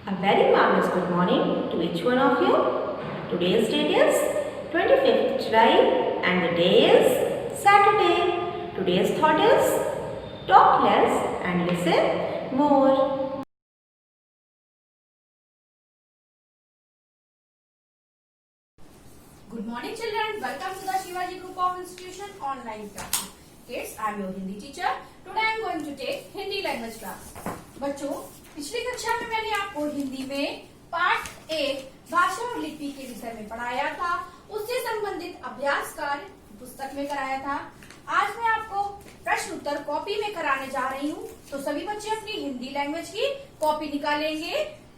A very marvelous good morning to each one of you. Today's date is 25th July and the day is Saturday. Today's thought is talk less and listen more. Good morning children, welcome to the SHIVAJI group of institution online classes. Kids, I am your Hindi teacher. Today I am going to take Hindi language class. बच्चों, पिछली कक्षा में मैंने आपको हिंदी में पाठ 1 भाषा और लिपि के विषय में पढ़ाया था। उससे संबंधित अभ्यास कार्य पुस्तक में कराया था। आज मैं आपको प्रश्न उत्तर कॉपी में कराने जा रही हूँ। तो सभी बच्चे अपनी हिंदी लैंग्वेज की कॉपी निकालेंगे,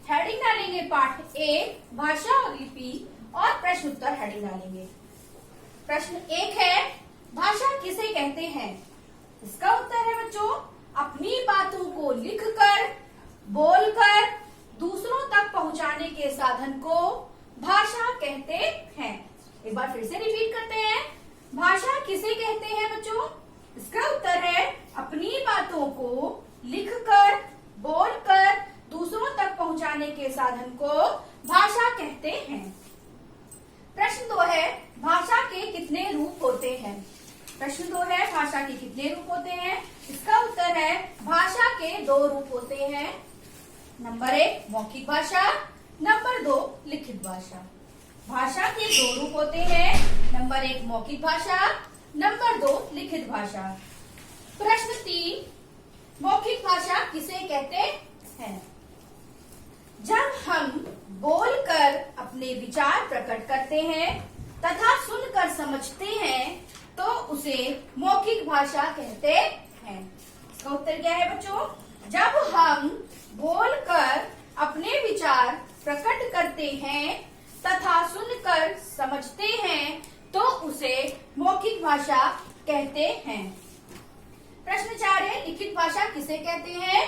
हेडिंग डालेंगे पाठ 1 भाषा और लिपि और प्रश्न उत्तर हेडिंग डालेंगे। प्रश्न 1 है, भाषा किसे कहते हैं? इसका उत्तर है बच्चों, अपनी बातों को लिखकर, बोलकर दूसरों तक पहुंचाने के साधन को भाषा कहते हैं। एक बार फिर से रिपीट करते हैं, भाषा किसे कहते हैं बच्चों? इसका उत्तर है, अपनी बातों को लिखकर, बोलकर दूसरों तक पहुंचाने के साधन को भाषा कहते हैं। प्रश्न 2 है, भाषा के कितने रूप होते हैं? प्रश्न 2 है, भाषा के कितने रूप होते हैं? इसका उत्तर है, भाषा के 2 रूप होते हैं। नंबर 1 मौखिक भाषा, नंबर 2 लिखित भाषा। भाषा के 2 रूप होते हैं। नंबर 1 मौखिक भाषा, नंबर 2 लिखित भाषा। प्रश्न 3, मौखिक भाषा किसे कहते हैं? जब हम बोलकर अपने विचार प्रकट करते हैं तथा सुनकर समझते हैं तो उसे मौखिक भाषा कहते हैं। इसका उत्तर क्या है बच्चों? जब हम बोलकर अपने विचार प्रकट करते हैं तथा सुनकर समझते हैं तो उसे मौखिक भाषा कहते हैं। प्रश्न 4 है, लिखित भाषा किसे कहते हैं?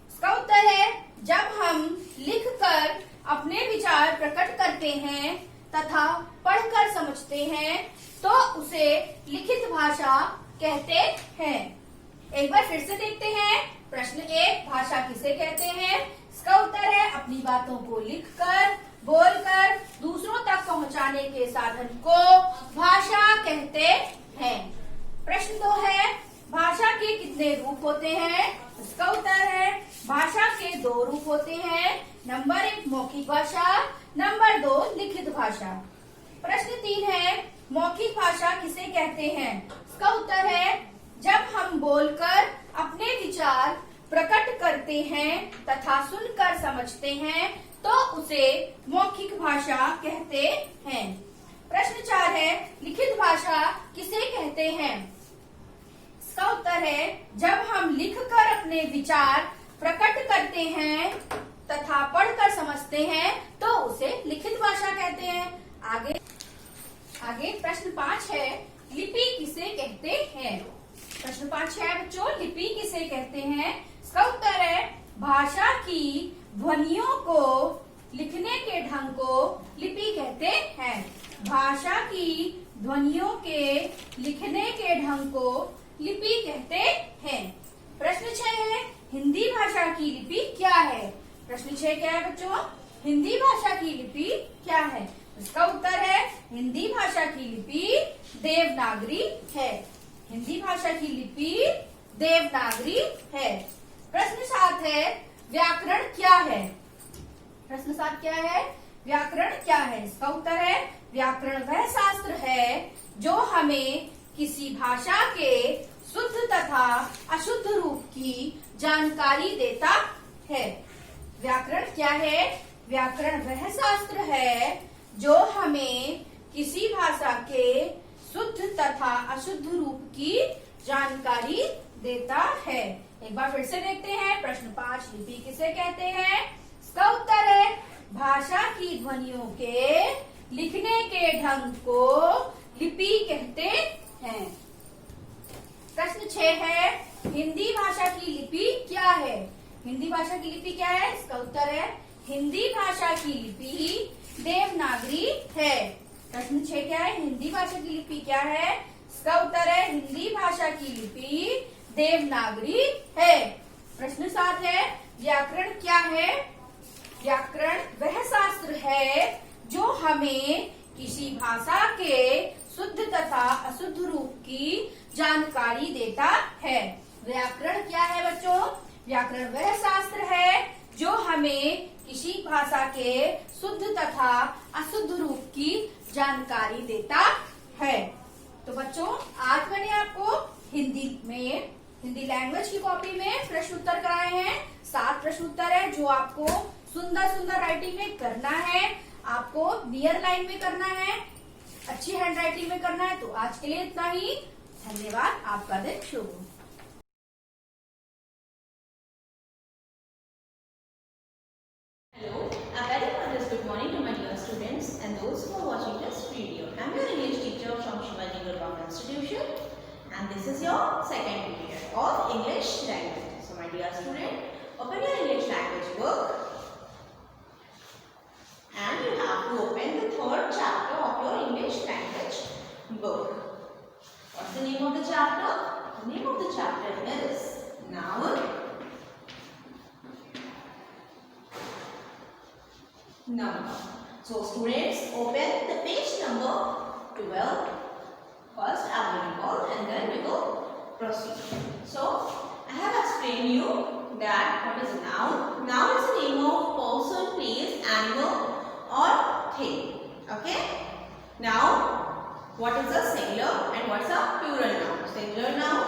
इसका उत्तर है, जब हम लिखकर अपने विचार प्रकट करते हैं तथा पढ़कर समझते हैं तो उसे लिखित भाषा कहते हैं। एक बार फिर से देखते हैं। प्रश्न 1, भाषा किसे कहते हैं? इसका उत्तर है, अपनी बातों को लिखकर, बोलकर दूसरों तक पहुंचाने के साधन को भाषा कहते हैं। प्रश्न 2 है, भाषा के कितने रूप होते हैं? इसका उत्तर है, भाषा के 2 रूप होते हैं। नंबर 1 मौखिक भाषा, नंबर 2 लिखित भाषा। प्रश्न 3 है, मौखिक भाषा किसे कहते हैं? इसका उत्तर है, जब हम बोलकर अपने विचार प्रकट करते हैं तथा सुनकर समझते हैं तो उसे मौखिक भाषा कहते हैं। प्रश्न 4 है, लिखित भाषा किसे कहते हैं? इसका उत्तर है, जब हम लिखकर अपने विचार प्रकट करते हैं तथा पढ़कर समझते हैं तो उसे लिखित भाषा कहते हैं। आगे प्रश्न 5 है, लिपि किसे कहते हैं? प्रश्न 5 है बच्चों, लिपि किसे कहते हैं? इसका उत्तर है, भाषा की ध्वनियों को लिखने के ढंग को लिपि कहते हैं। भाषा की ध्वनियों के लिखने के ढंग को लिपि कहते हैं। प्रश्न 6 है, हिंदी भाषा की लिपि क्या है? प्रश्न 6 क्या है बच्चों? हिंदी भाषा की लिपि क्या है? इसका उत्तर है, हिंदी भाषा की लिपि देवनागरी है। हिंदी भाषा की लिपि देवनागरी है। प्रश्न 7 है, व्याकरण क्या है? प्रश्न 7 क्या है? व्याकरण क्या है? इसका उत्तर है, व्याकरण वह शास्त्र है जो हमें किसी भाषा के शुद्ध तथा अशुद्ध रूप की जानकारी देता है। व्याकरण क्या है? व्याकरण वह शास्त्र है जो हमें किसी भाषा के शुद्ध तथा अशुद्ध रूप की जानकारी देता है। एक बार फिर से देखते हैं। प्रश्न 5, लिपि किसे कहते हैं? इसका उत्तर है, भाषा की ध्वनियों के लिखने के ढंग को लिपि कहते हैं। प्रश्न 6 है, हिंदी भाषा की लिपि क्या है? हिंदी भाषा की लिपि क्या है? इसका उत्तर है, हिंदी भाषा की लिपि देवनागरी है। प्रश्न 6 क्या है? हिंदी भाषा की लिपि क्या है? इसका उत्तर है, हिंदी भाषा की लिपि देवनागरी है। प्रश्न 7 है, व्याकरण क्या है? व्याकरण वह शास्त्र है जो हमें किसी भाषा के शुद्ध तथा अशुद्ध रूप की जानकारी देता है। व्याकरण क्या है बच्चों? व्याकरण वह शास्त्र है जो हमें किसी भाषा के शुद्ध तथा अशुद्ध रूप की जानकारी देता है। तो बच्चों, आज मैंने आपको हिंदी लैंग्वेज की कॉपी में प्रश्न उत्तर कराए हैं। 7 प्रश्न उत्तर है जो आपको सुंदर सुंदर राइटिंग में करना है, आपको नियर लाइन में करना है, अच्छी हैंड राइटिंग में करना है। तो आज के लिए इतना ही। धन्यवाद। आपका दिन शुभ हो। Hello, a very modest good morning to my dear students and those who are watching this video. I am your English teacher from SHIVAJI Group Institution, and this is your second period of English language. So my dear student, open your English language book and you have to open the 3rd chapter of your English language book. What's the name of the chapter? The name of the chapter is Noun. Number. So students, open the page number 12. First I will recall and then we will proceed. So I have explained you that what is a noun. Noun is the name of person, place, animal or thing. Okay. Now what is a singular and what is a plural noun? Singular noun.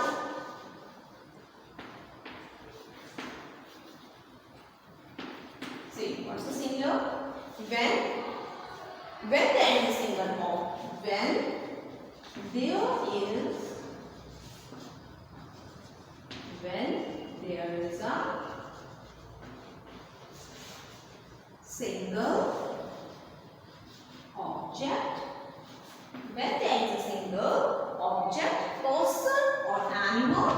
See, what's the singular? When there is a single form, when there is a single object, when there is a single object, person or animal,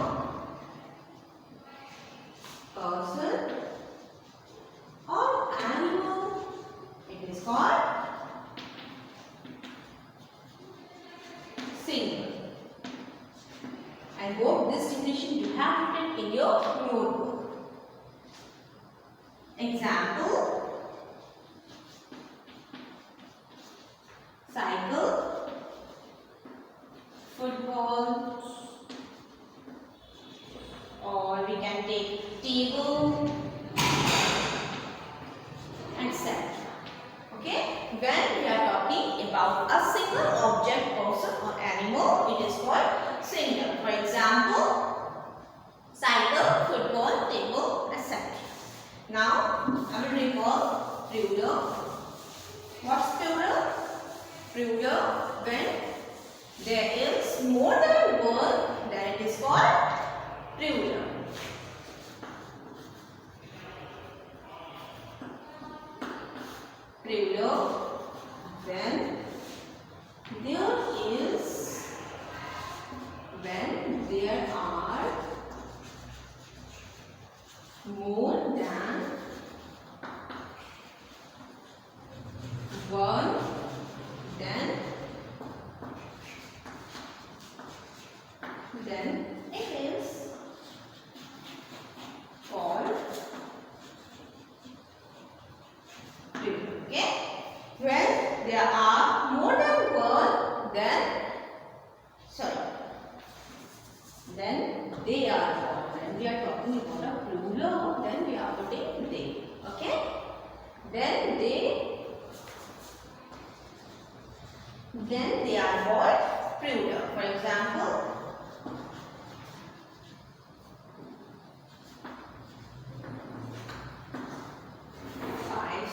it is called single. I hope this definition you have written in your notebook. Example: cycle, football, or we can take table, etc. Okay, when we are talking about a single object, person or animal, it is called singular. For example, cycle, football, table, etc. Now I will recall plural. What's plural? Plural, when there is more than one, then it is called plural. Plural, when there are more than one, then it is called plural. Okay, when there are more than one, then they are called. When we are talking about a plural, then we are putting they. Okay, then they are called plural. For example,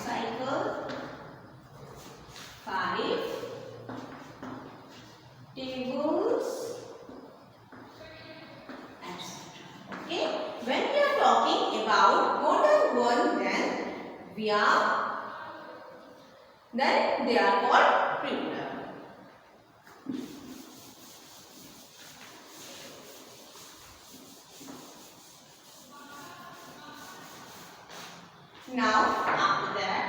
cycle, 5 tables, etc. Okay, when we are talking about more than one, then they are called plural. Now after that,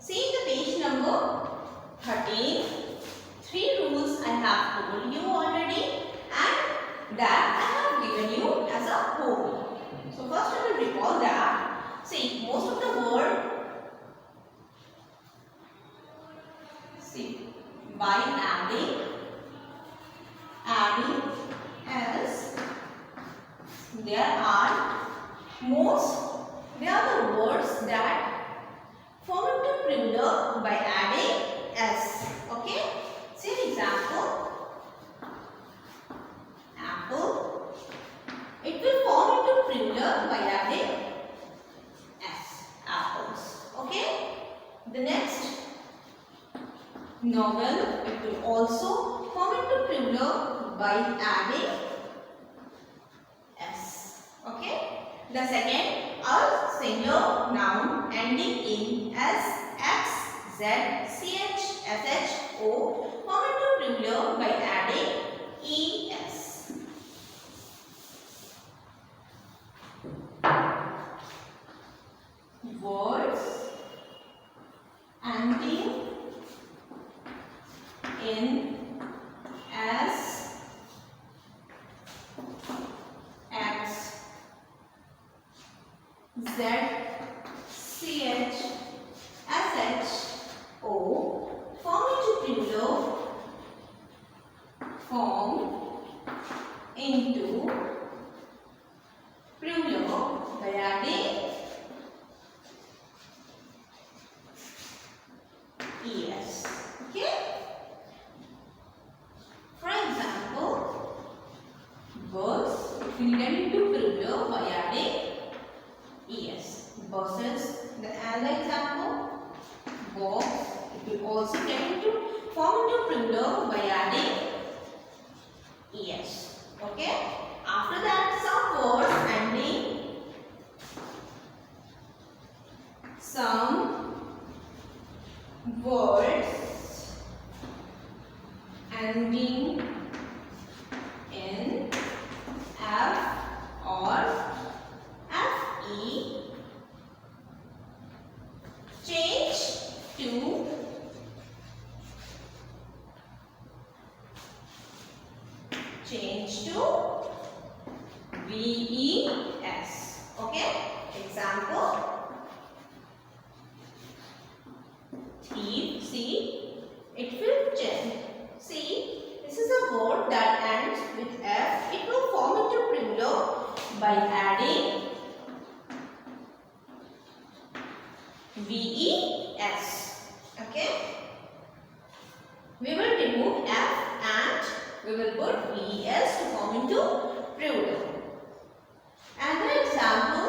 see the page number 13. 3 rules I have told you already and that I have given you as a homework. So first I will recall that See, most of the word, see, by adding as, they are the words that form into plural by adding s. Okay. See an example. Apple. It will form into plural by adding s. Apples. Okay. The next, novel. It will also form into plural by adding s. Okay. The second, a singular noun ending in s, x, z, ch, sh, o form into plural by adding es. Words ending in s, x, z, ch, sh, o form into plural, by adding es. Okay. For example, bus, it will get into plural by adding es. Buses. The other example, box, it will also get into form into plural by adding es. Okay. After that, some words ending in f or fe change to ves. Okay. Example, thief. See, it will change. See, this is a word that ends with f. It will form into plural by adding ves. Okay. We will remove f and we will put ves to form into plural. Another example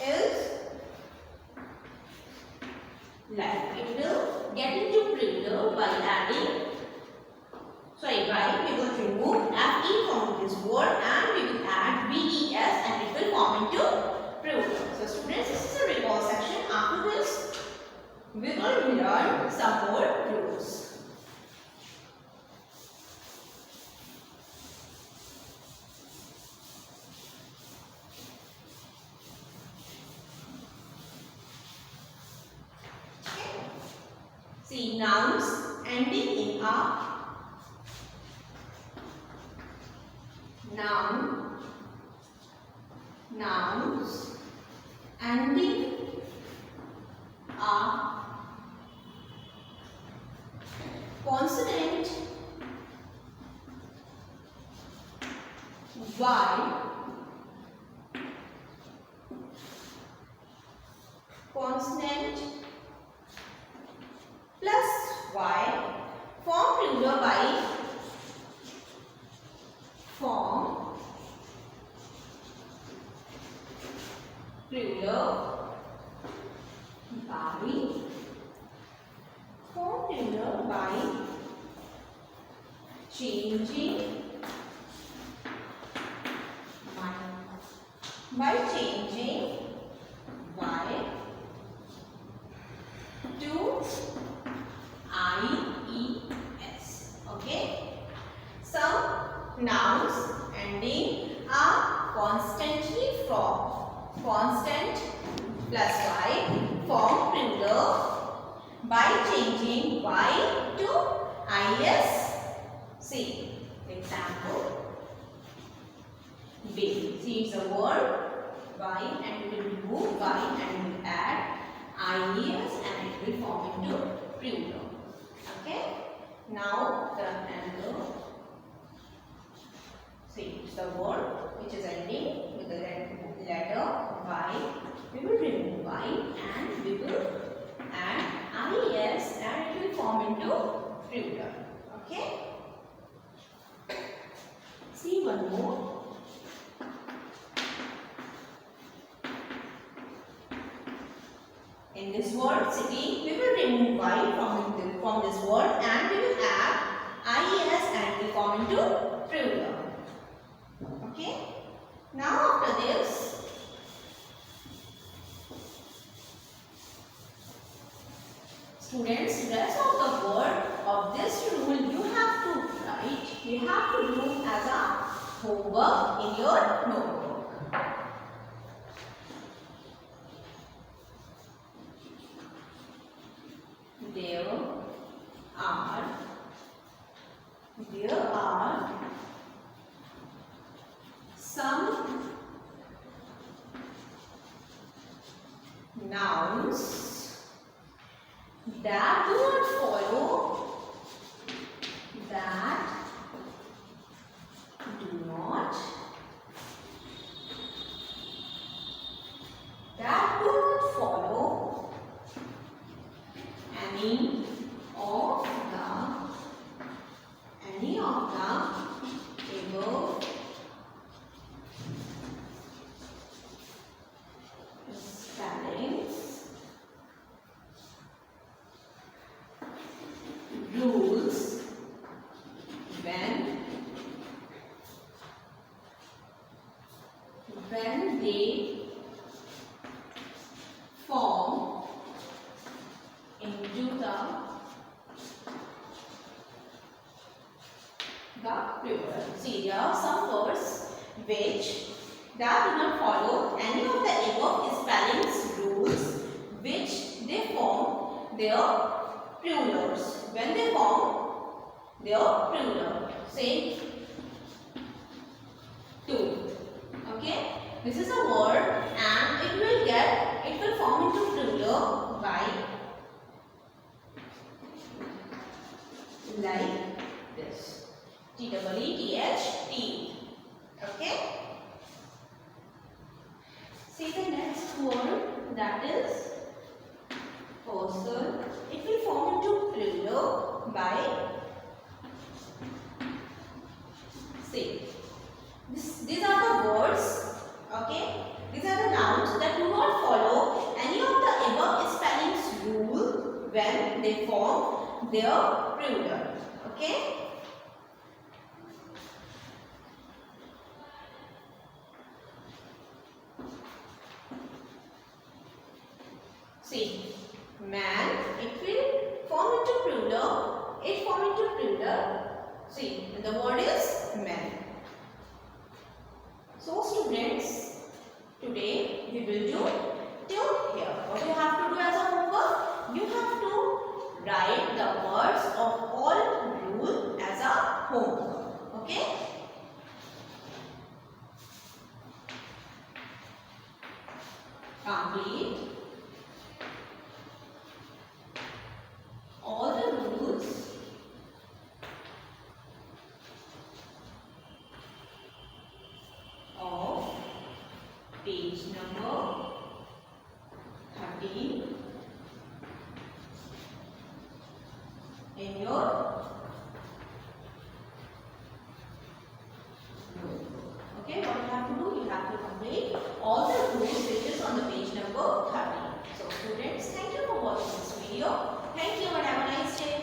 is like it will get into plural by adding, we will remove fe from this word and we will add ves and it will form into plural. So students, this is a recall section. After this, we will learn some more rules. See, nouns ending in a, nouns ending a consonant y, consonant plus y form plural by form plural by changing y to ies. Okay. Some nouns ending are constantly from constant plus y form plural by changing y to is. See example, bill. See, it's a word Y and we will remove Y and we will add IES and it will form into plural. Okay. Now the angle. See, the word which is ending with the letter Y. We will remove Y and we will add IES and it will form into plural. Okay. See one more. In this word city, we will remove Y from this word and we will add IES and it will form into plural. Okay. Now after this, students, rest of the word of this rule you have to write. You have to do as a homework in your notebook. There are some nouns that do not follow, any of the above spellings, rules when they form into the plural. See, there are some words which that do not follow any of the above spellings rules, which they form their plurals. When they form their plural, say two. Okay, this is a word and it will form into plural by like this. T-E-E-T-H-T. Okay. See the next word, that is person. It will form into plural by say. These are the words. Okay. These are the nouns that do not follow any of the above spellings rule when they form their plural. Okay. See, man, it will form into plural. It form into plural. See, the word is man. So students, today we will do tune here. What you have to do as a homework? You have to write the words of all rule as a homework. Okay? Complete all the rules of page number 13 in your notebook. Okay, what you have to do? You have to complete all the rules which is on the page number 13. So students, thank you for watching this video. Thank you and have a nice day.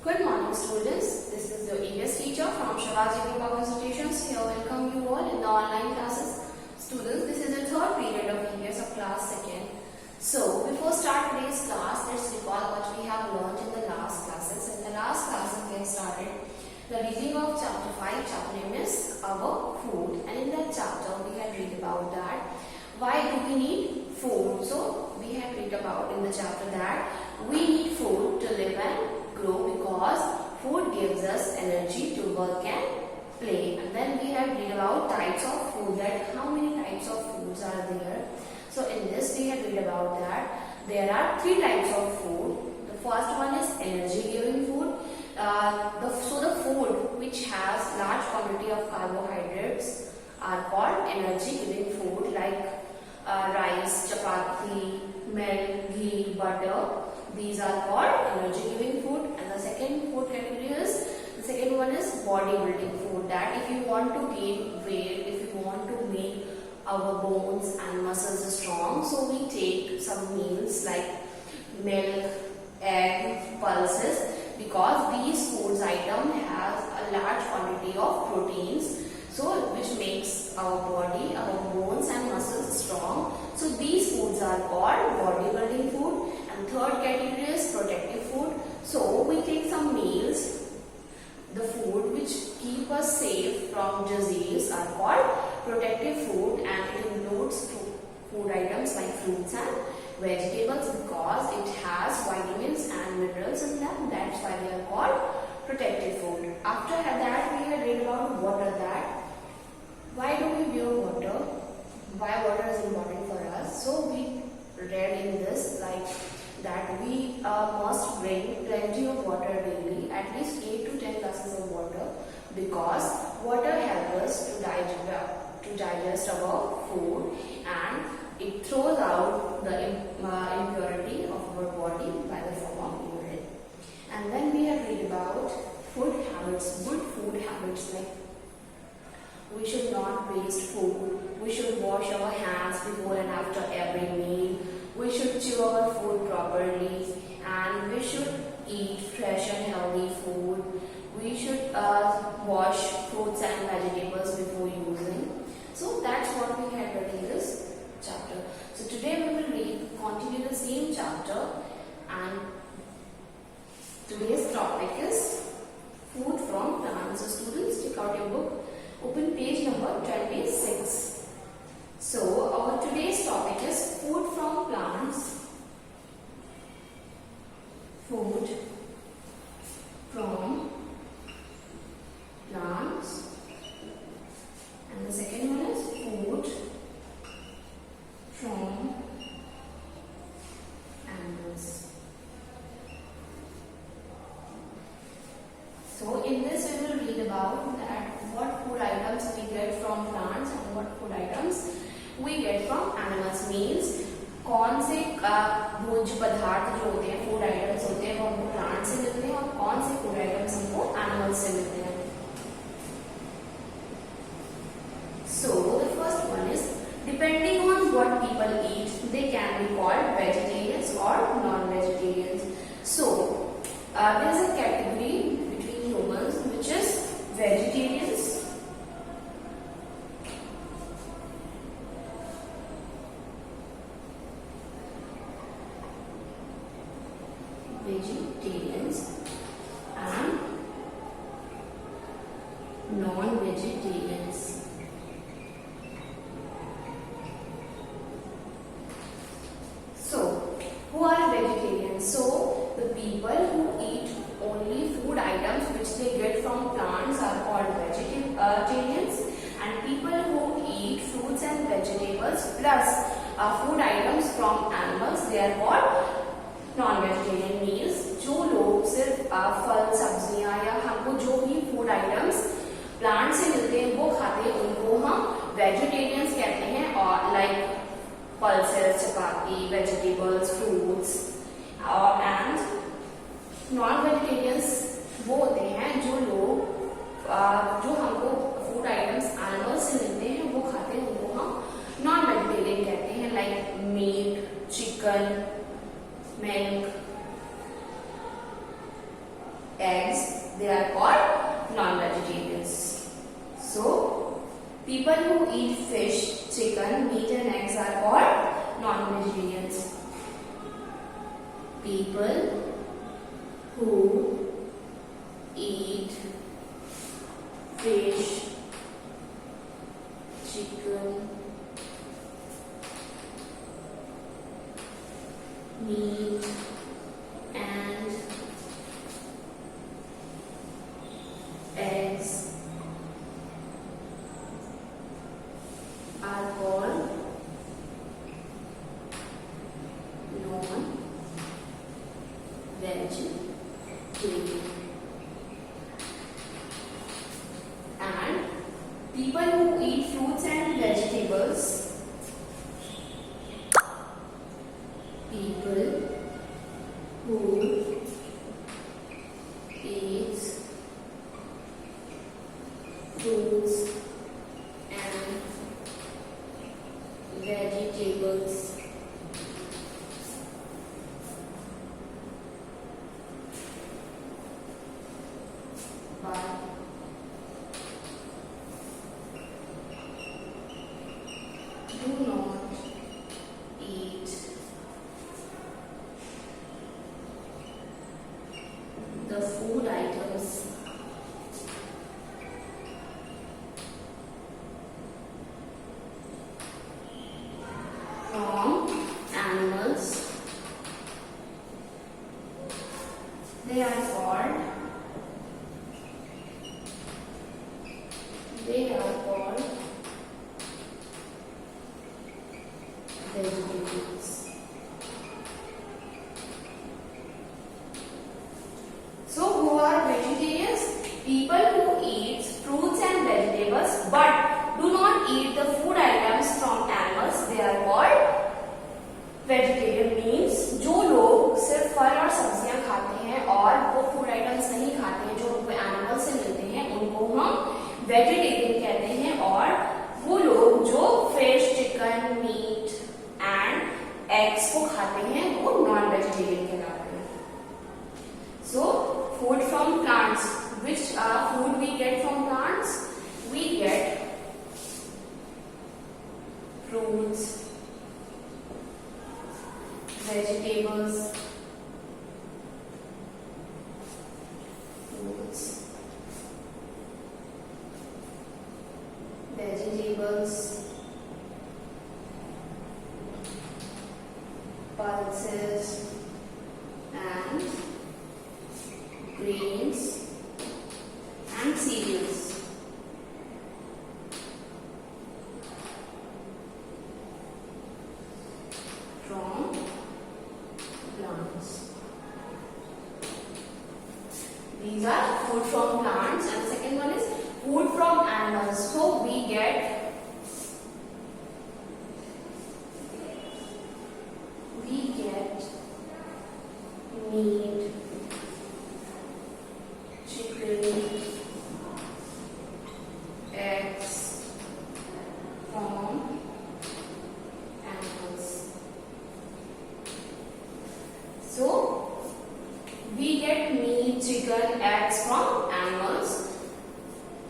Good morning students, this is your English teacher from SHIVAJI Group of Institutions. Here welcome you all in the online classes. Students, this is the third period of English of class 2nd. So before start today's class, let's recall what we have learned in the last classes. In the last classes we have started the reading of chapter 5. Chapter name is Our Food, and in that chapter we had read about that why do we need food. So we have read about in the chapter that we need food to live and grow because food gives us energy to work and play. And then we have read about types of food, that how many types of foods are there. So in this we have read about that there are 3 types of food. The first one is energy giving food. So the food which has large quantity of carbohydrates are called energy giving food, like rice, chapati, milk, ghee, butter. These are called energy giving food. And the second food category is, the second one is bodybuilding food, that if you want to gain weight, if you want to make our bones and muscles strong, so we take some meals like milk, egg, pulses, because these foods item has a large quantity of proteins, so which makes our body, our bones and muscles strong. So these foods are called bodybuilding food. And third category is protective food. So we take some meals, the food which keep us safe from disease are called protective food, and it includes food items like fruits and vegetables because it has vitamins and minerals in them. That's why they are called protective food. After that we have read about water, that why do we wear water, why water is important for us. So we read in this like that we must drink plenty of water daily, at least 8 to 10 glasses of water, because water helps us to digest our food, and it throws out the impurity of our body by the form of urine. And then we have read about food habits, good food habits, like we should not waste food, we should wash our hands before and after every meal, we should chew our food properly, and we should eat fresh and healthy food, we should wash fruits and vegetables before using. So that's what we had read in this chapter. So today we will continue the same chapter, and today's topic is food from plants. So students, take out your book, open page number 26. So our today's topic is food from plants. Food from plants. And the second one is food from animals. So in this we will read about that what food items we get from plants and what food items we get from animals. Means कौन से भोज्य पदार्थ जो होते हैं, food items होते हैं, वो हमको प्लांट से मिलते हैं, और कौन से फूड आइटम्स हमको एनिमल्स से मिलते हैं. So the first one is, depending on what people eat, they can be called vegetarians or non-vegetarians. So there is a category between humans which is vegetarians. Vegetarians and non-vegetarians. So, who are vegetarians? So, the people who eat only food items which they get from plants are called vegetarians, and people who eat fruits and vegetables plus food items from animals, they are called non-vegetarian. Means जो लोग सिर्फ फल, सब्जियां या हमको जो भी food items plant से मिलते हैं वो खाते हैं, उनको हम वेजिटेरियंस कहते हैं. और लाइक पल्सेस, चपाती, वेजिटेबल्स, फ्रूट्स. और एंड नॉन-वेजिटेरियंस वो होते हैं जो लोग जो हमको फूड आइटम्स एनिमल्स से मिलते हैं वो खाते हैं, उनको हम नॉन-वेजिटेरियन कहते हैं. Like meat, chicken, milk, eggs, they are called non-vegetarians. So, people who eat fish, chicken, meat and eggs are called non-vegetarians. People who eat fish, chicken, People who eat fruits and vegetables. People who eats fruits and vegetables but do not eat the food items from animals. They are called vegetables. So who are vegetarians? People who eat fruits and vegetables but do not eat the food items from animals. They are called vegetarian means जो लोग सिर्फ फल और सब्जियां खाते हैं और वो फूड आइटम्स नहीं खाते हैं जो उनको एनिमल से मिलते हैं, उनको हम वेजिटेरियन कहते हैं। और वो लोग जो fish, chicken, meat and eggs को खाते हैं वो नॉन वेजिटेरियन कहलाते हैं। So food from plants, which food we get from plants? We get fruits, vegetables, fruits, vegetables, pulses and grains and cereals. From plants. These are food from plants, and the second one is food from animals. So we get meat, chicken, eggs from animals. So we get meat, chicken, eggs from animals.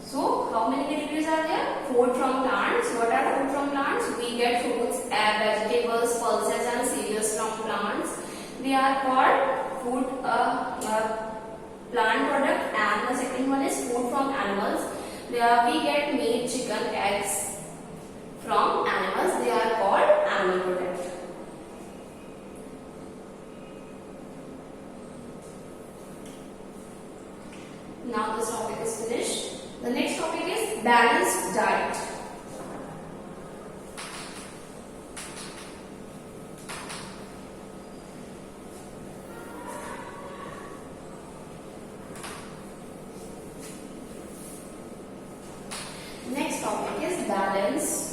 So how many categories are there? Food from plants. What are food from plants? We get fruits, vegetables, pulses and cereals from plants. They are called food plant product, and the second one is food from animals. There we get meat, chicken, eggs from animals. They are called animal product. Now this topic is finished. The next topic is balanced diet. Next topic is balanced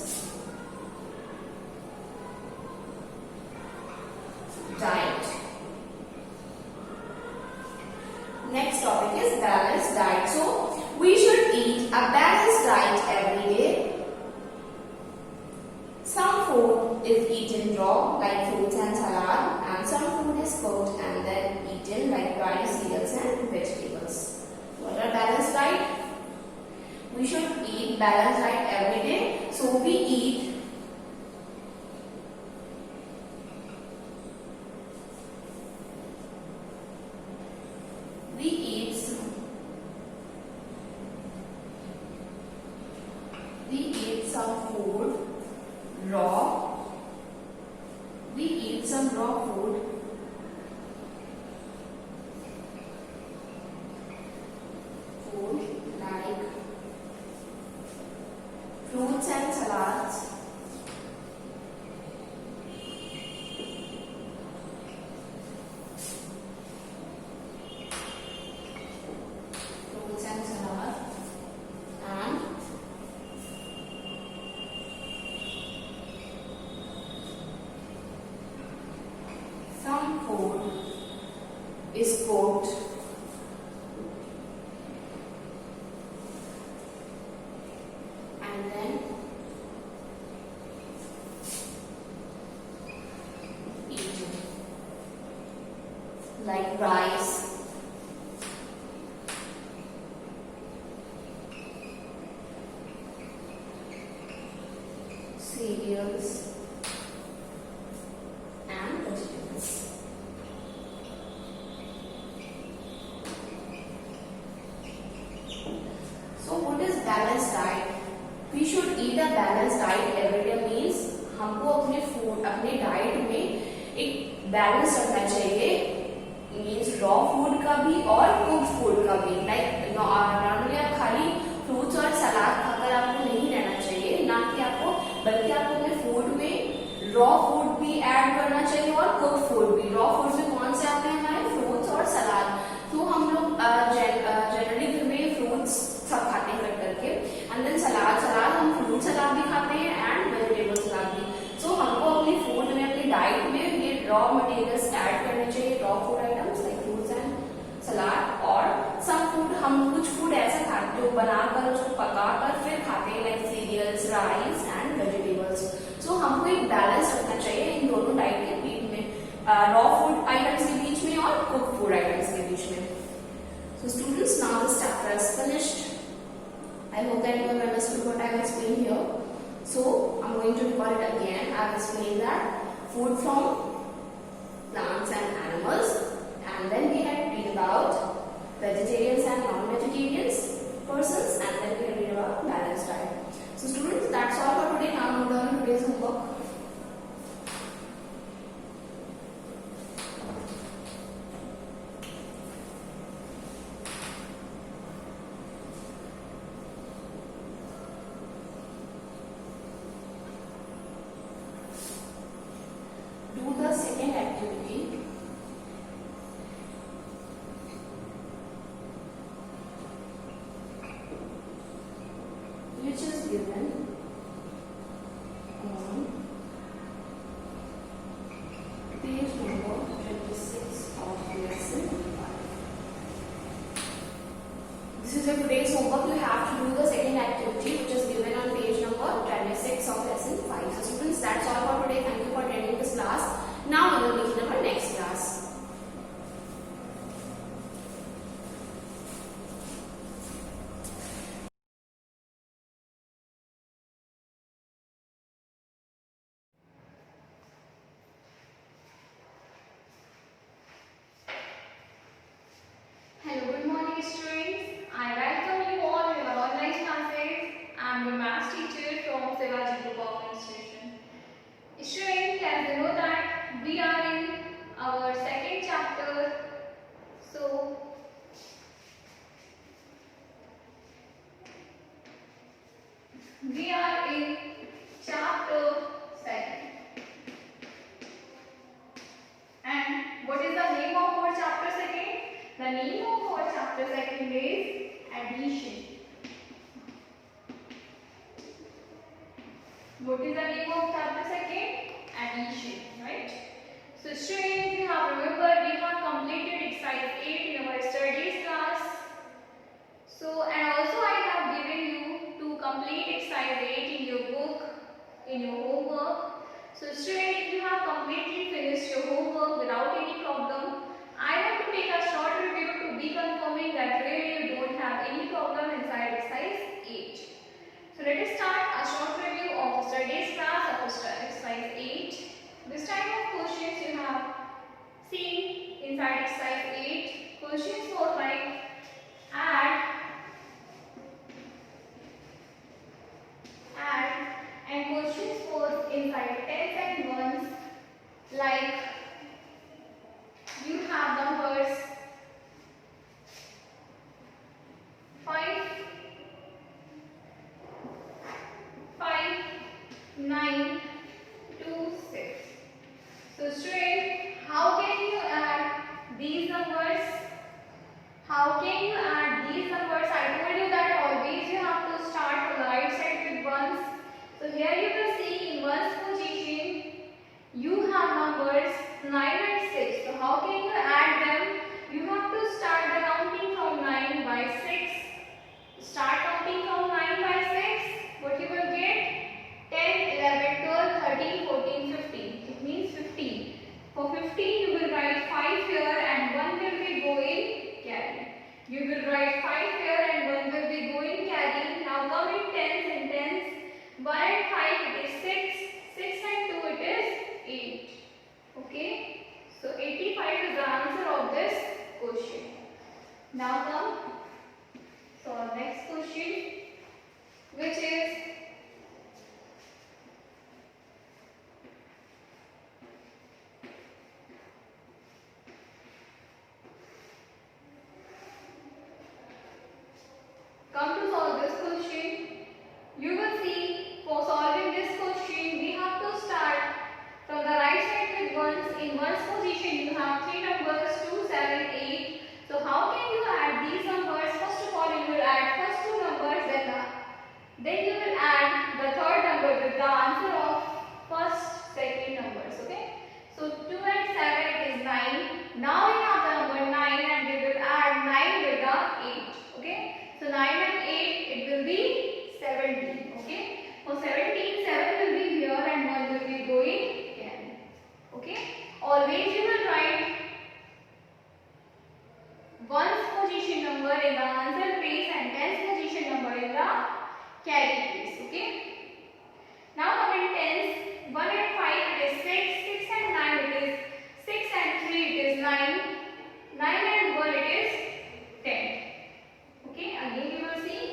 diet. Next topic is balanced diet. So we should eat a balanced diet every day. Some food is eaten raw like fruits and salad, and some food is cooked and then eaten like dried cereals and vegetables. What are balanced diet? We should eat balanced diet every day. So we eat some food raw. We eat some raw food. Food like fruits and salads. Fruits and salad and rice, cereals and vegetables. So what is balanced diet? We should eat a balanced diet every day. Means हमको अपने food अपने diet में एक balance रखना चाहिए. Means raw food का भी और कुक फूड का भी. लाइक नॉर्मली आप खाली फ्रूट्स और सलाद खाकर आपको नहीं रहना चाहिए, ना कि आपको, बल्कि आपको अपने फूड में रॉ फूड भी ऐड करना चाहिए और कुक फूड भी. रॉ फूड में कौन से आते हैं हमारे फ्रूट्स और सलाद. तो हम लोग जनरली घर में फ्रूट्स सब खाते हैं कट करके, एंड देन सलाद हम फ्रूट सलाद भी खाते हैं एंड वेजिटेबल सलाद भी. सो हमको अपनी फूड में अपनी डाइट में ये रॉ मटेरियल्स ऐड करने चाहिए, raw food items like fruits and salad. और सब फूड हम कुछ फूड ऐसा खाते जो बनाकर उसको पकाकर फिर खाते हैं like cereals, rice and vegetables. So हमको एक बैलेंस रखना चाहिए इन दोनों डाइट के बीच में, रॉ फूड आइटम्स के बीच में और कुक फूड आइटम्स के बीच में. So students, now this chapter is finished. I hope that you have understood what I have explained here. So I'm going to record it again. I have explained that food from plants and animals, and then we had read about vegetarians and non-vegetarians persons, and then we had read about balanced diet. So students, that's all for today. Now move on to today's homework. Do the second activity. Which is given on page number 26 of lesson 5. This is your today's homework. You have to do the second activity which is given on page number 26 of lesson 5. So students, that's all for today. Thank you for attending this class. Now we will meet in our next class. Hello, good morning students. I welcome you all in our online classes. I am your maths teacher from SHIVAJI Group of Institution. Students, as you know that we are in our second chapter. So, we are in chapter 2. And what is the name of our chapter 2? The name of our chapter 2 is addition. What is the name of chapter 2? Addition, right? So students, if you have remembered, we have completed exercise 8 in our studies class. So, and also I have given you to complete exercise 8 in your book, in your homework. So students, if you have completely finished your homework without any problem, I want to take a short review to be confirming that really you don't have any problem inside exercise 8. So let us start a short review of studies class of exercise 8. This type of questions you have seen inside exercise 8. Questions for like add, and questions for inside tens and ones like you have numbers 5, 9, 2, 6. So students, how can you add these numbers? How can you add these numbers? I told you that always you have to start from the right side with ones. So here you can see in ones position you have numbers question, you will see for solving this question we have to start from the right side with ones. In ones position you have three numbers 2, 7, 8. So how can you add these numbers? First of all you will add first two numbers, then you will add the third number with the answer of first, second numbers. Okay. So 2 and 7 is 9. Now we have the number 9 and we will add 9 with the 8. Okay. So 9 and 8 it will be 17. Okay. For 17, 7 will be here and 1 will be going again. Okay. Always you will write ones position number in the answer place and tens position number in the carry place. Okay. Now coming tens, 1 and 5 it is 6, 6 and 9 it is 6 and 3 it is 9, 9 and 1 it is 10. Okay, again you will see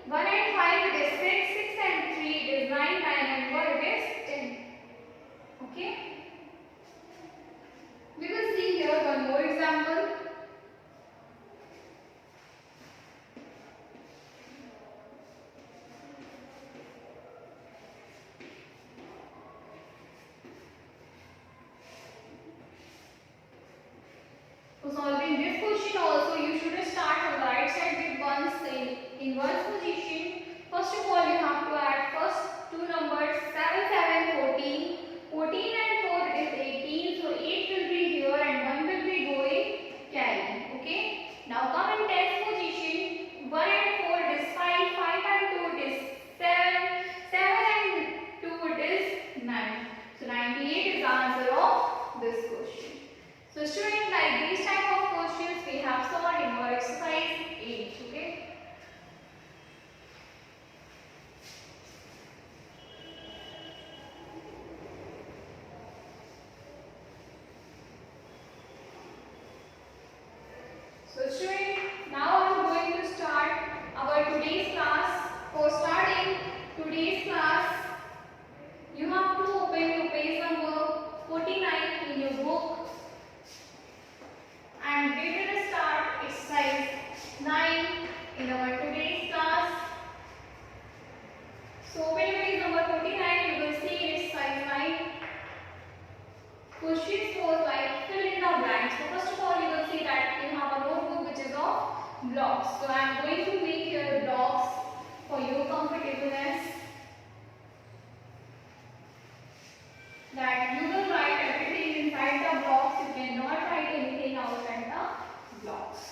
1 and 5 it is 6, 6 and 3 it is 9, 9 and 1 it is 10. Okay. We will see here one more example. For solving this question also you should start on the right side with ones. In ones position, first of all you have to add first two numbers 7, 7, 14. 14 and 4 is 18. So 8 will be here and 1 will be going carry. Okay. Now come in tens position, 1 and 4 it is 5, 5 and 2 it is 7, 7 and 2 it is 9. So 98 is the answer of this question. So students, like these type of questions we have solved in our exercise 8. Okay. So students, now I am going to start our today's class. For starting today's class, you have to open your page number 49 in your book. And we will start exercise 9 in our today's class. So open page number 49, you will see exercise 9. Questions was like fill in the blanks. So first of all you will see that you have a notebook which is of blocks. So I am going to make here blocks for your comfortableness. That you will write everything inside the blocks. You cannot write anything outside the blocks.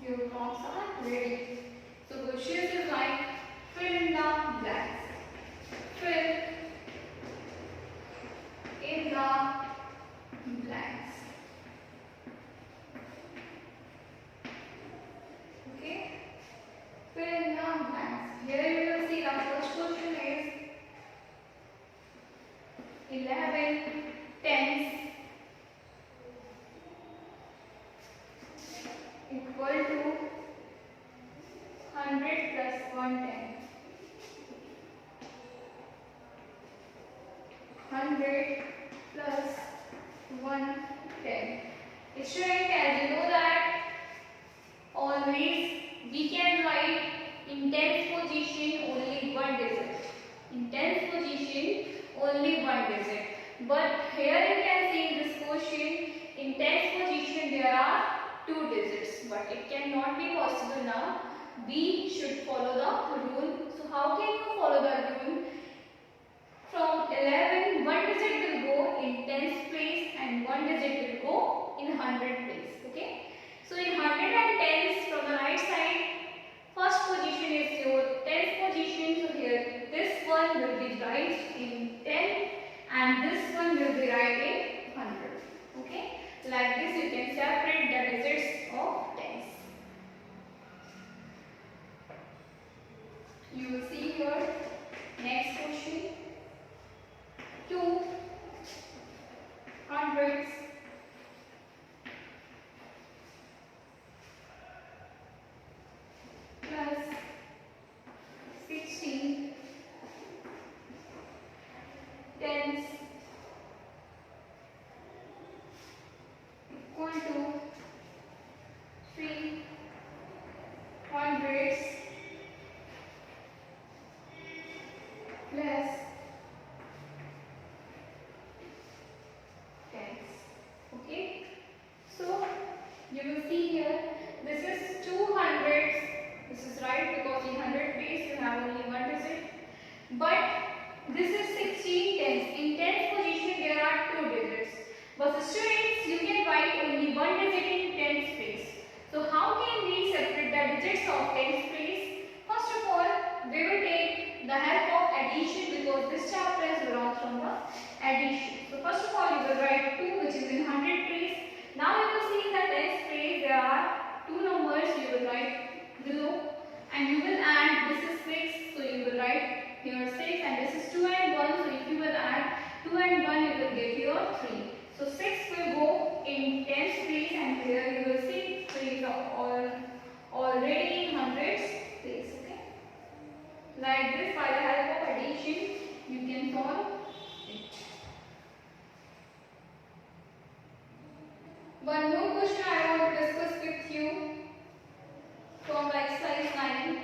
Your blocks are ready. So questions is like fill in the blanks. Fill in the blanks. Okay. Fill in the blanks. Here you will see the first question is 11 tens equal to 100 plus 110. 100 plus 110. Student, as you know that always we can write in tens position only one digit. In tens position only one digit. But here you can see in this question in tens position there are two digits, but it cannot be possible now. We should follow the rule. So how can you follow the rule? From 11, one digit will go in tens place and one digit will go in 100 place. Okay. So in 100 and tens, from the right hundreds plus tens. Okay. So you will see here, this is 200s. This is right because in 100 place you have only one digit. But this is 16 tens. In tens position there are two digits. But students, you can write only one digit in tens place. So how can we separate the digits of tens place? First of all, we will take the help of addition because this chapter is belongs from the addition. So first of all, you will write 2 which is in 100 place. Now you will see that tens place there are two numbers you will write below, and you will add, this is 6, so you will write here 6, and this is 2 and 1, so if you will add 2 and 1 you will get here 3. So 6 will go in tens place, and here you will see 3 are already in hundreds place. Okay, like this, by the help of addition you can solve it. One more question I want to discuss with you from the exercise 9,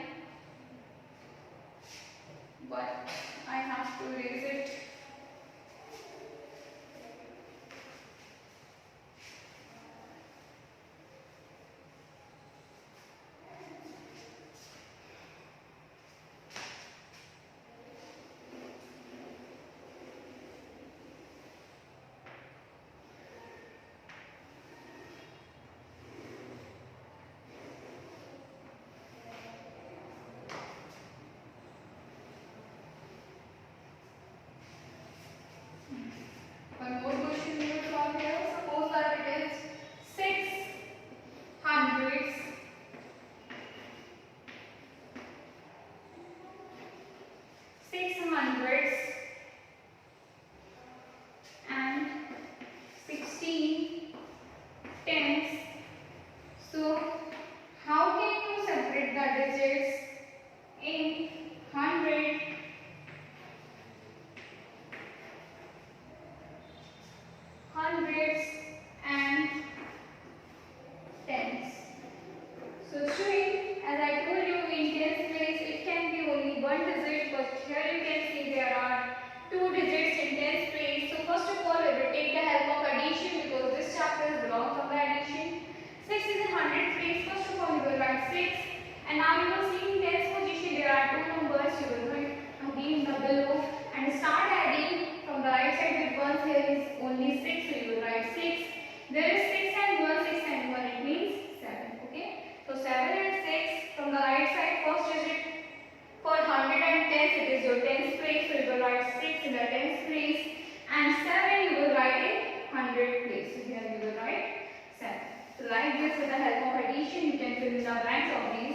but I have to erase it. One more question we will solve here. Suppose that it is 6 hundreds and 16 tens. So how can you separate the digits in 100, hundreds and tens? So student, as I told you, in tens place it can be only one digit, but here you can see there are two digits in tens place. So first of all, we will take the help of addition because this chapter is belongs from the addition. 6 is in 100 place. First of all, you will write 6, and now you will see in tens position there are two numbers. You will write again the below and start adding from the right side with ones. Here is only 6, so you will write 6. There is 6 and 1, 6 and 1, it means 7. Okay, so 7 and 6 from the right side, first digit for 100 and tens, it is your tens place, so you will write 6 in the tens place, and 7 you will write in 100 place. So here you will write 7. So like this, with the help of addition, you can fill in the blanks of these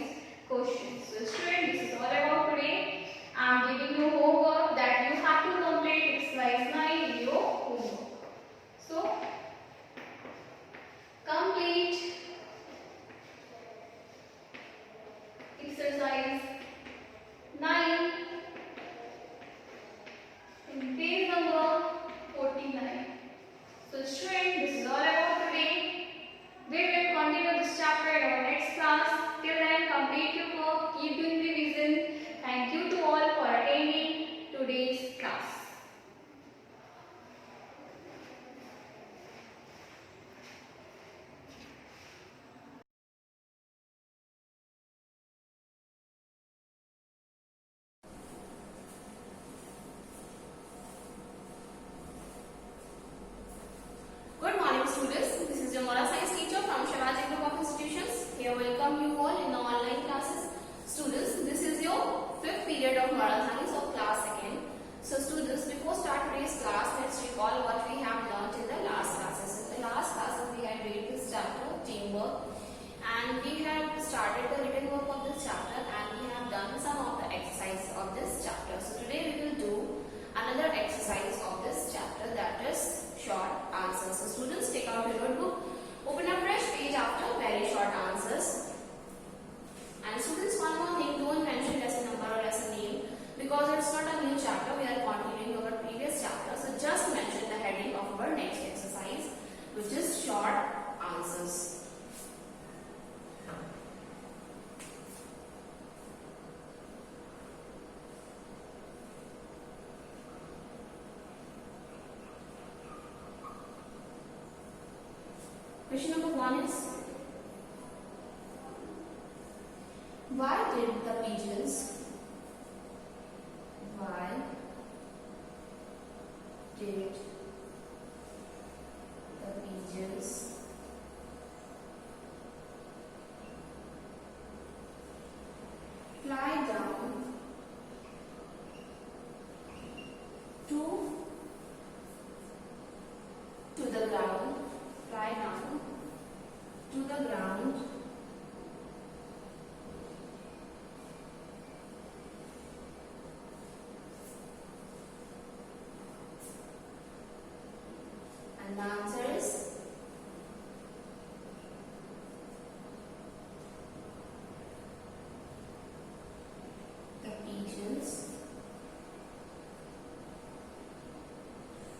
one is, why did the pigeons fly down to the ground, fly down to the ground and the answer is the pigeons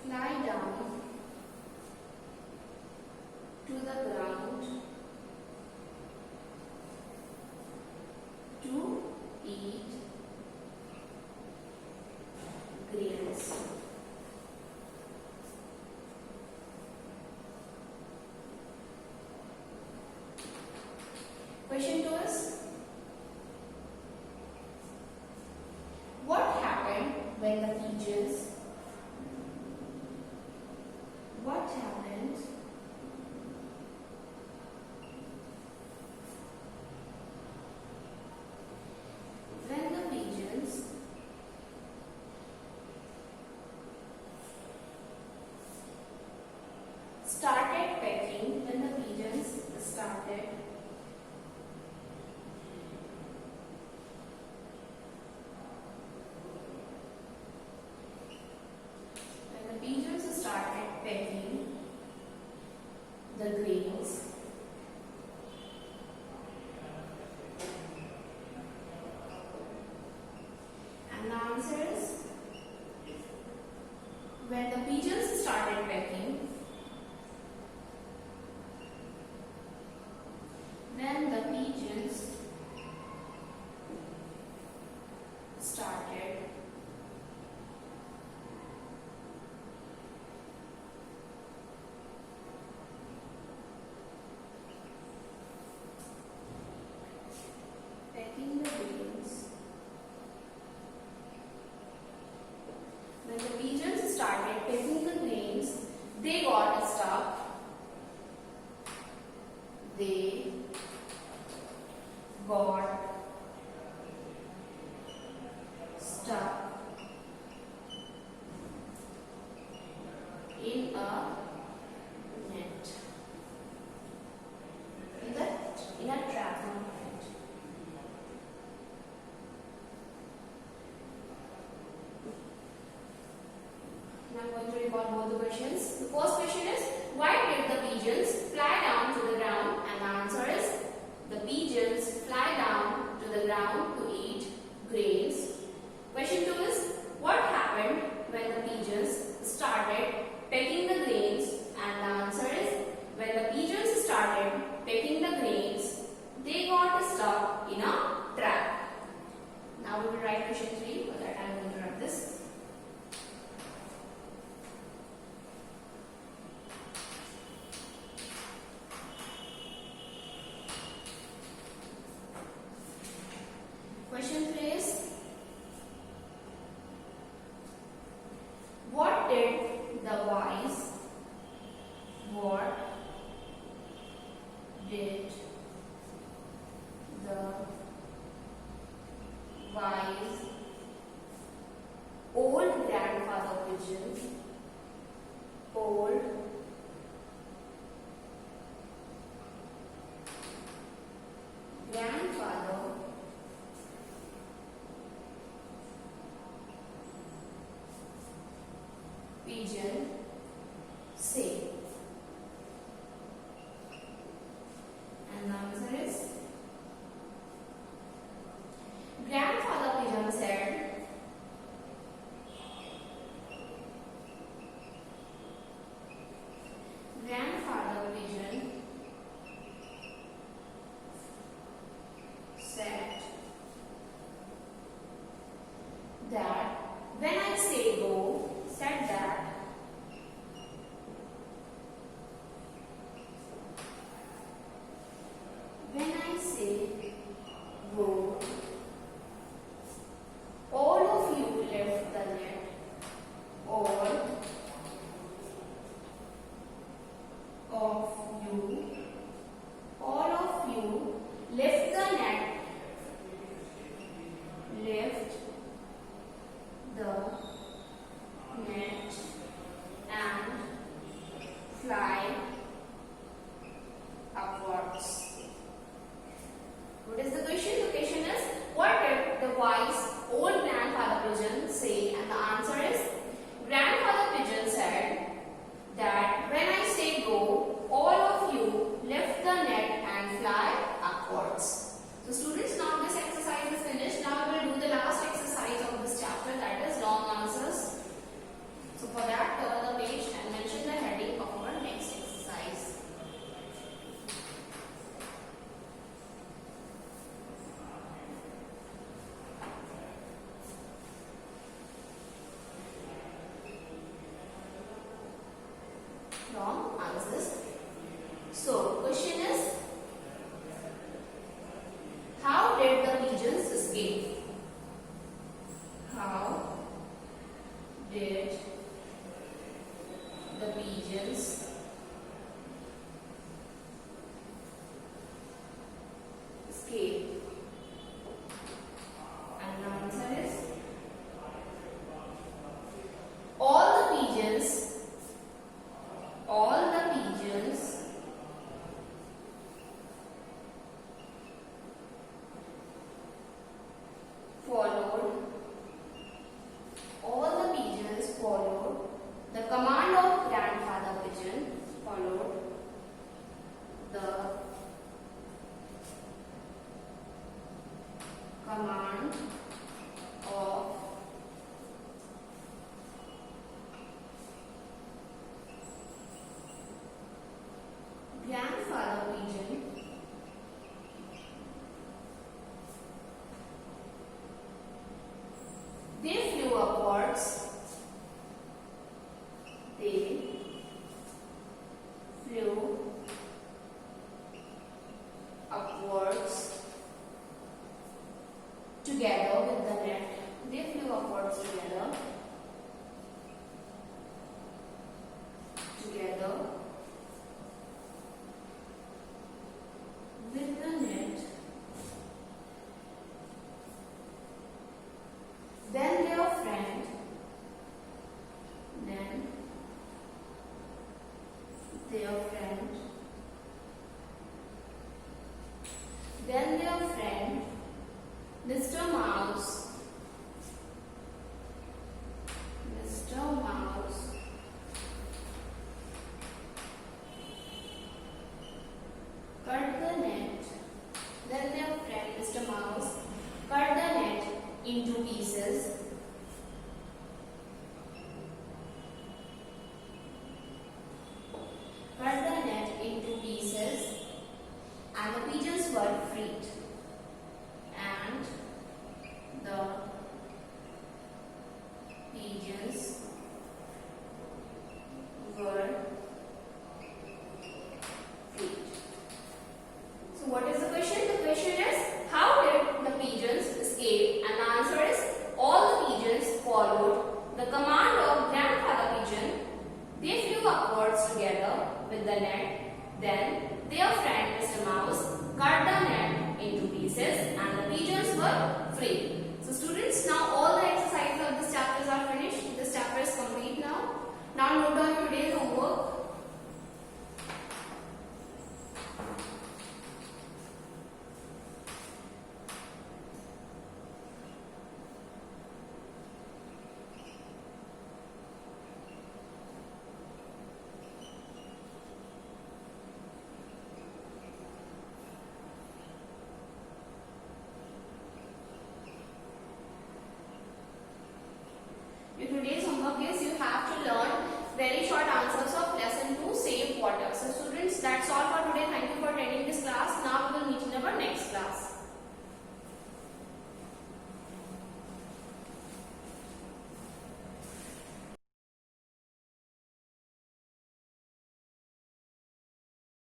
fly down to the ground to eat grains. Question 2 is, what happened when the pigeons started pecking, when the pigeons started pecking the grains, and the answer is, when the pigeons started pecking, then the pigeons started pecking the grains. When the pigeons started pecking the grains, they got stuck. They got stuck in a net, in a trap. Now I'm going to record both the questions. The first question is, why did the pigeons fly down to the ground? And the answer is, the pigeons fly down to the ground to eat grains. Question 2 is, what happened when the pigeons started pecking the grains? And the answer is, when the pigeons started pecking the grains, they got stuck in a trap. Now we will write question 3. For that I am going to write this. of grandfather pigeon they flew upwards. They flew upwards together